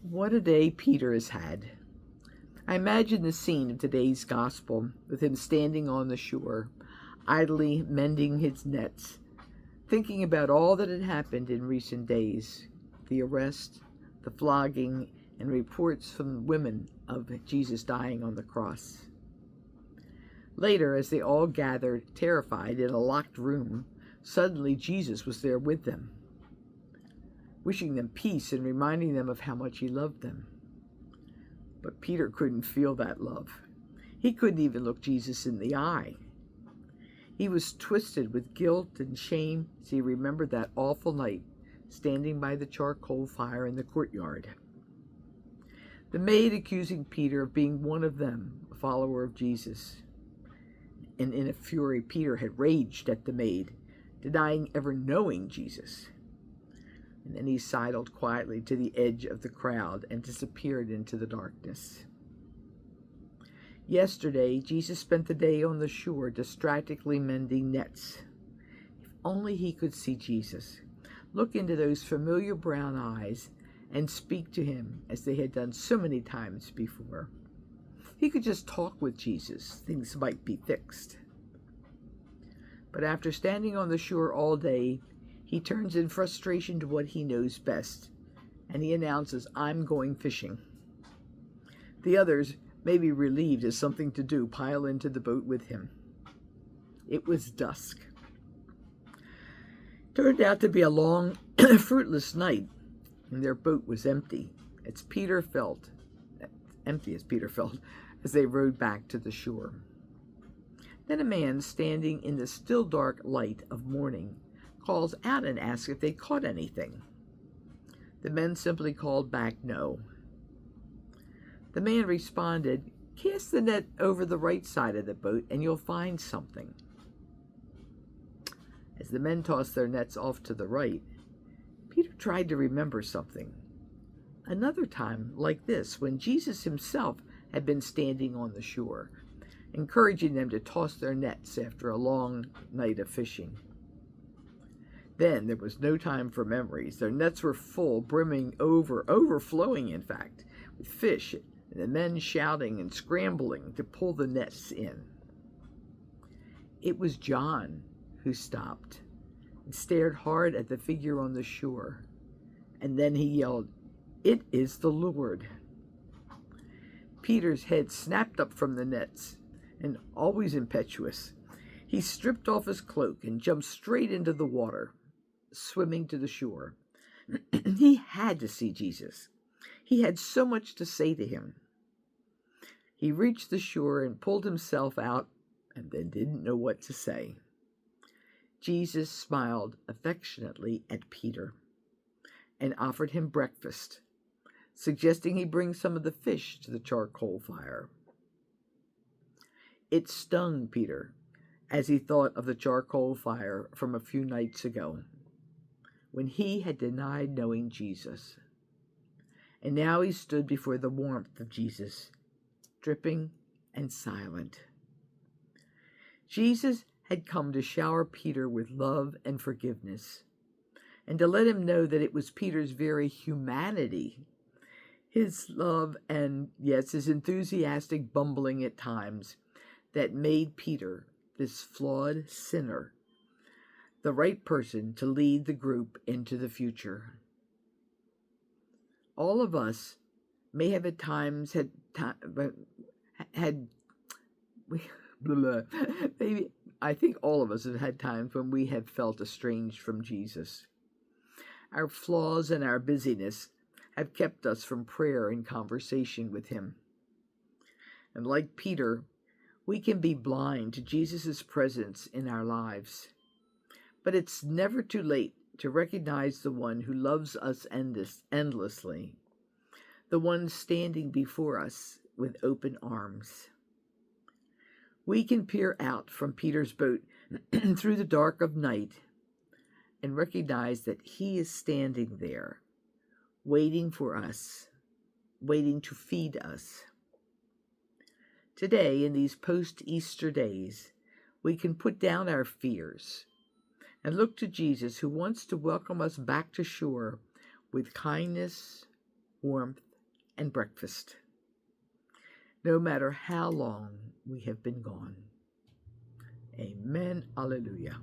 What a day Peter has had. I imagine the scene of today's gospel with him standing on the shore, idly mending his nets, thinking about all that had happened in recent days, the arrest, the flogging, and reports from women of Jesus dying on the cross. Later, as they all gathered, terrified, in a locked room, suddenly Jesus was there with them, wishing them peace and reminding them of how much he loved them. But Peter couldn't feel that love. He couldn't even look Jesus in the eye. He was twisted with guilt and shame as he remembered that awful night, standing by the charcoal fire in the courtyard. The maid accusing Peter of being one of them, a follower of Jesus. And in a fury, Peter had raged at the maid, denying ever knowing Jesus. And then he sidled quietly to the edge of the crowd and disappeared into the darkness. Yesterday, Jesus spent the day on the shore distractedly mending nets. If only he could see Jesus, look into those familiar brown eyes, and speak to him as they had done so many times before. He could just talk with Jesus, things might be fixed. But after standing on the shore all day, he turns in frustration to what he knows best, and he announces, "I'm going fishing." The others, maybe relieved as something to do, pile into the boat with him. It was dusk. Turned out to be a long, fruitless night, and their boat was empty, as Peter felt, as they rowed back to the shore. Then a man standing in the still dark light of morning calls out and asks if they caught anything. The men simply called back no. The man responded, "Cast the net over the right side of the boat and you'll find something." As the men tossed their nets off to the right, Peter tried to remember something. Another time like this, when Jesus himself had been standing on the shore, encouraging them to toss their nets after a long night of fishing. Then there was no time for memories. Their nets were full, brimming over, overflowing in fact, with fish, and the men shouting and scrambling to pull the nets in. It was John who stopped and stared hard at the figure on the shore, and then he yelled, "It is the Lord." Peter's head snapped up from the nets, and always impetuous, he stripped off his cloak and jumped straight into the water, swimming to the shore. He had to see Jesus. He had so much to say to him. He reached the shore and pulled himself out, and then didn't know what to say. Jesus smiled affectionately at Peter and offered him breakfast, suggesting he bring some of the fish to the charcoal fire. It stung Peter as he thought of the charcoal fire from a few nights ago, when he had denied knowing Jesus. And now he stood before the warmth of Jesus, dripping and silent. Jesus had come to shower Peter with love and forgiveness, and to let him know that it was Peter's very humanity, his love and, yes, his enthusiastic bumbling at times, that made Peter, this flawed sinner, the right person to lead the group into the future. All of us may have at times maybe I think all of us have had times when we have felt estranged from Jesus. Our flaws and our busyness have kept us from prayer and conversation with him. And like Peter, we can be blind to Jesus' presence in our lives. But it's never too late to recognize the one who loves us endlessly, the one standing before us with open arms. We can peer out from Peter's boat through the dark of night and recognize that he is standing there, waiting for us, waiting to feed us. Today, in these post-Easter days, we can put down our fears and look to Jesus, who wants to welcome us back to shore with kindness, warmth, and breakfast, no matter how long we have been gone. Amen. Alleluia.